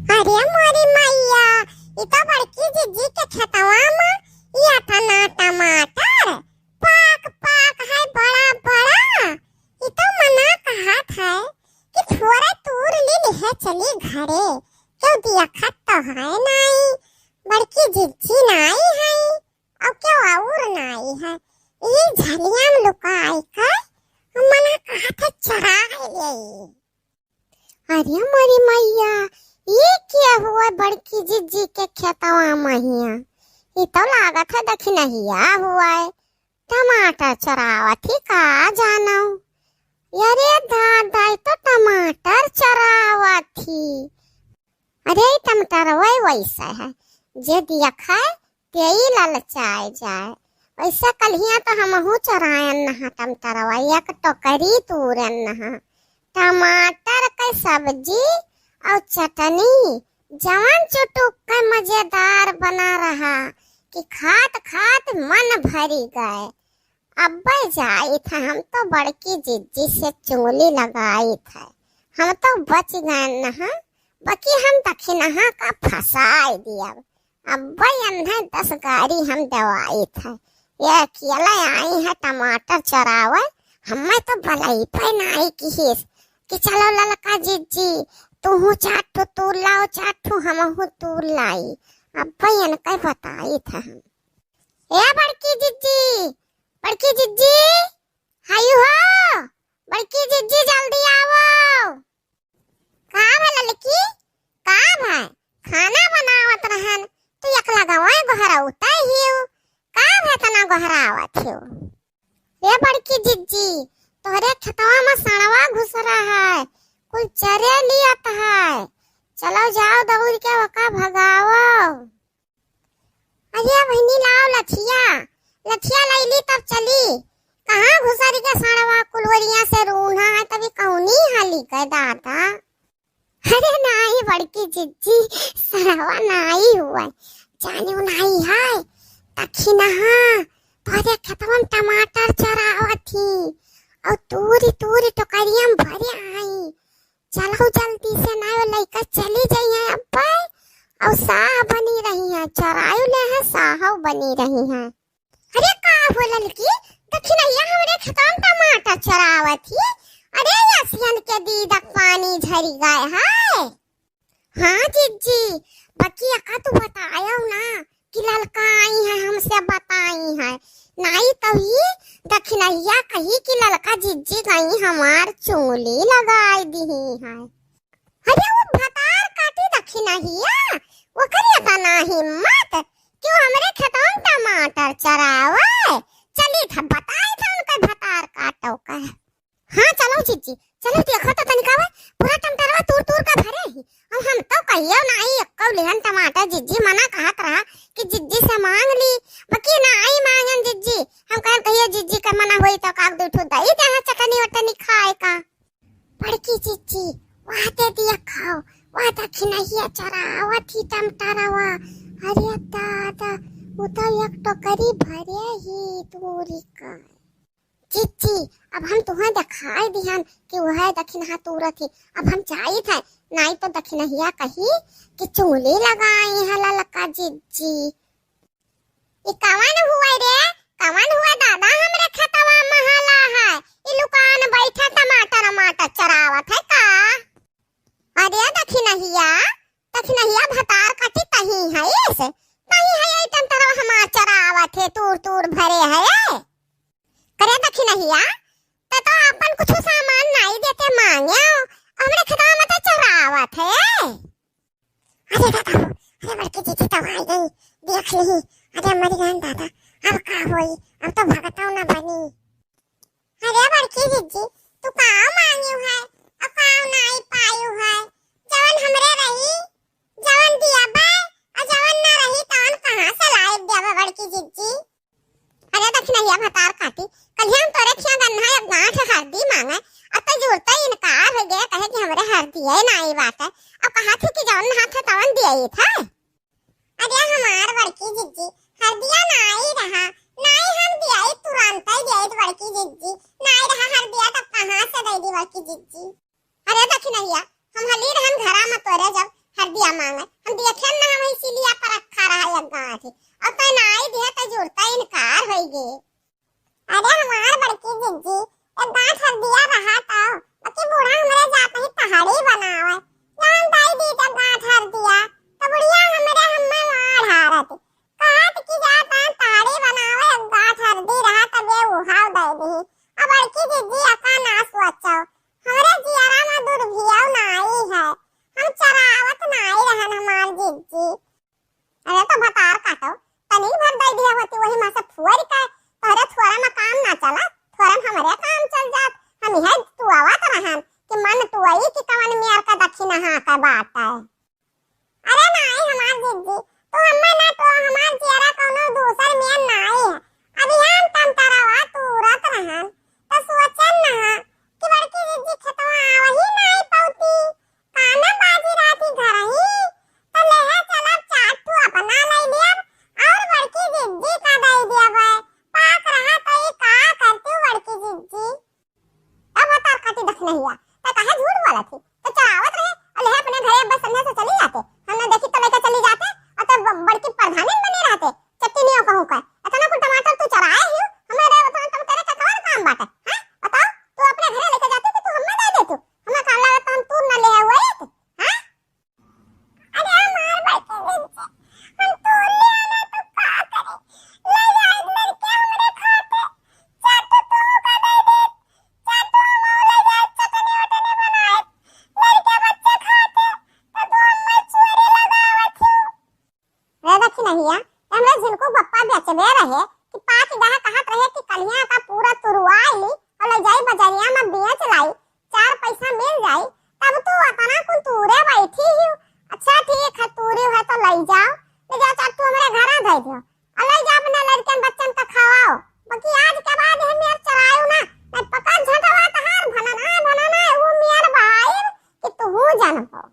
अरे मोरी मैया, ये तो बड़की जीजी के खेतवा में ये तना टमाटर पाक पाक है बड़ा बड़ा। ये तो मना कहत है कि थोड़ा तूर ली है चली घरे, क्यों दिया खत तो है नहीं, बड़की जीजी नहीं है और क्यों और नहीं है, ये झलिया में लुकाई कर मना कहत है चरा ले। अरे मोरी मैया, ये क्या हुआ बड़की जीजी के खेतवा महिया, ये तो लागत है दखिनहिया हुआ है टमाटर चरावा थी का जानो। अरे दादा तो टमाटर चरावा थी। अरे टमाटर वही वैसा है जे दिया खाए ते ही ललचाए जाए, वैसा कलिया तो हमहू चरायन नहा टमाटरवा एक टोकरी तूरन नहा। टमाटर के सब्जी और चटनी जवान चुटुक के मजेदार बना रहा कि खात खात मन भरी गए। अब जाई था हम तो बड़की जीजी से चुंगली लगाई था, हम तो बच गए नहा, बाकी हम दखिनहा का फसाई दिया। अब अंधे 10 गाड़ी हम दवाई था, ये अकेला आई है टमाटर चरावे, हमें तो भलाई पे नहीं कि चलो ललका जीजी तू चाटू तूर लाओ, चाटू हमहू तूर लाई। अब भैया कह बताई था हम। ए बड़की जीजी, बड़की जीजी हायू हो, बड़की जीजी जल्दी आओ। कहाँ है ललकी, कहाँ है, खाना बनावत रहन तू एक लगावे गहराउता हियो, कहाँ है तना गहरावत हियो। ए बड़की जीजी तोरे खेतवा में सड़वा घुस रहा है, कुल चरे लियात है, चलो जाओ दौड़ के वका भगाओ। अरे बहनी लाओ लठिया, लठिया लैली तब चली, कहाँ घुसरी के सड़वा कुलवरिया से रूना है तभी कौनी हाली के दादा। अरे नहीं बड़की जीजी सड़वा नहीं हुआ, जाने नहीं है तखिनहा तोरे खेतवा में टमाटर चरावा थी और तूरी तूरी टोकरिया में भरे आई। चलो जल्दी से ना लइका चली जाइए अब्बा, और साह बनी रही है, चरायु ले है साहव बनी रही है। अरे का बोलल की दखिनैया हमरे खेतवा में टमाटर चरावत थी, अरे यसियन के दीदक पानी झरी गए है। हाँ जीजी बकिया का तू बताया ना कि ललका आई है हमसे बताई है, नहीं तभी दखिनैया कही कि ललका जीजी गई हमार चुंगली लगाई दी है। अरे वो भतार काटी दखिनैया वो करिएगा ना हिम्मत क्यों हमरे खेतों में टमाटर चरावे, चली था बताई था उनके भतार काटो का। हाँ चलो जीजी चलो देखो तो तनिकावे पूरा टमाटरवा तूर तूर का भरे ही, अब हम तो कहियो नहीं एक्को लेहन टमाटर, जीजी मना कहत रहा कि जीजी से मांग ली, बाकी ना आई मांगन जीजी, हम कहन कहियो जीजी का मना होई तो काक दूठो दई दे चटनी वटनी खाए का। बड़की जीजी वहाँ दे दिया खाओ, वहाँ दखिनैया चरावा थी टमाटरवा। अरे दादा वो तो एक टोकरी भरे ही तूरी का। जीजी अब हम तुम्हें दिखाई दिहन कि वह दखिनहा तूरा थी, अब हम जाई थे नहीं तो दखिनहिया कही कि चुंगली लगाई है ललका जीजी। ये कवन हुआ रे, कवन हुआ दादा हमरे खेतवा महला है, ये लुकान बैठा टमाटर टमाटर चरावत है का। अरे दखिनहिया दखिनहिया भतार कटी तही है, ऐसे नहीं है ये टमाटर हमार चरावत है तूर तूर भरे है। करे दखिनहिया तो अपन कुछ सामान नहीं देते मांगे, हमरे खेतवा में तो चरावत है। अरे दादा अरे बड़की जीजी तो आई गई देख ली, अरे मर गए दादा, अब का होई, अब तो भगताऊ ना बनी। अरे बड़की जीजी तू का मांगियो है, अब का नहीं पायु है, जवन हमरे रही जवन दिया बे और जवन ना रही तवन कहां से लाई देबे बड़की जीजी। अरे दखिनहिया भतार काटी कल हम तोरे खिया गन्ना एक गांठ हल्दी मांगे, अब तो जुड़ता इनकार हो गया कहे कि हमरे हल्दी है नहीं बात है, अब कहा थी कि जवन हाथ तवन दिया था। अरे हमार बड़की जीजी हल्दिया नहीं रहा, नहीं हम दिया तुरंत ही दिया बड़की जीजी, नहीं रहा हल्दिया तब कहां से दे दी बड़की जीजी। अरे दखिनहिया हम हली रहन घरा में तोरे जब हल्दिया मांगे हम देखे ना हम इसीलिए पर रखा रहा है गांठ अब तो नाई दिया तो जुड़ता इनकार होइगे। अरे हमार बड़की जिज्जी एक गांठ हर दिया रहा तो बाकी बूढ़ा हमारे जाते ही तहाड़ी बनावे जान दाई दी जब गांठ हर दिया तो बुढ़िया हमारे हम्मे मार हारत कहत की जाता तहाड़ी बनावे गांठ हर दी रहा तबे उहाव दे दी अब बड़की जिज्जी अका ना सोचो हमरे जियारा में दुर्भियाव नाई है हम चरावत नाई रहन हमार जिज्जी। अरे तो भतार काटो तनी भर दे दिया होती वही में से फुअर का तोरे थोड़ा में काम ना चला थोड़ा हमरे काम चल जात हम है तू आवत रहन कि मन तू आई कि कवन मेर का दक्षिणा हां का बात है। अरे नाई हमार जिज्जी तो हम्मे ना तो हमार जियारा कोनो दूसर मेर नाई है अभी हम तम तरवा तू रत रहन तो सोचन ना कि बड़की जिज्जी खेतवा आवही नाई पौती काना बाजी राती घर ही तो लेहे चलब चाट तू अपना ले लिया और बड़की जिज्जी का दे दिया भाई पाक रहा तो ये का करती बड़की जिज्जी अब तार काटी दख नहीं आ तो कहे झूठ बोला थी तो चढ़ावत रहे और लेहे अपने घरे बस संध्या से चली जाते हमने देखी तो लेकर चली जाते और तो बड़की प्रधानी बने रहते चट्टनियों कहूं का इतना कुल टमाटर तू चढ़ाए ही हमारे बताओ तुम तेरे का कौन काम बाटे हां बताओ तू अपने घरे लेकर जाती कि तू हमें दे दे तू हमें काम लगा तो हम तू न ले हुए हां अरे मार बड़की जिज्जी हम तू ले आना तो का करे ले जाए लड़के हमरे खाते चाट तू का दे दे चाट हम ले जाए चटनी वटनी बनाए लड़के बच्चे खाते तो तू हमें चोरी लगावत हो रे देखी नहीं है हमरे जिनको पप्पा बेचबे रहे कि 5 गाह कहत रहे कि कलिया का पूरा तुरवाई और ले जाई बाजारिया में बेच लाई 4 पैसा मिल जाई तब तू अपना कुल तूरे बैठी ही अच्छा ठीक है तूरी है तो ले जाओ चाटू हमारे घर दे दियो और ले जा अपने लड़कन बच्चन का खवाओ बाकी आज के बाद है मेर चरायो ना मैं पकड़ झटवा तहार भनना वो मेर भाई कि तू जानबो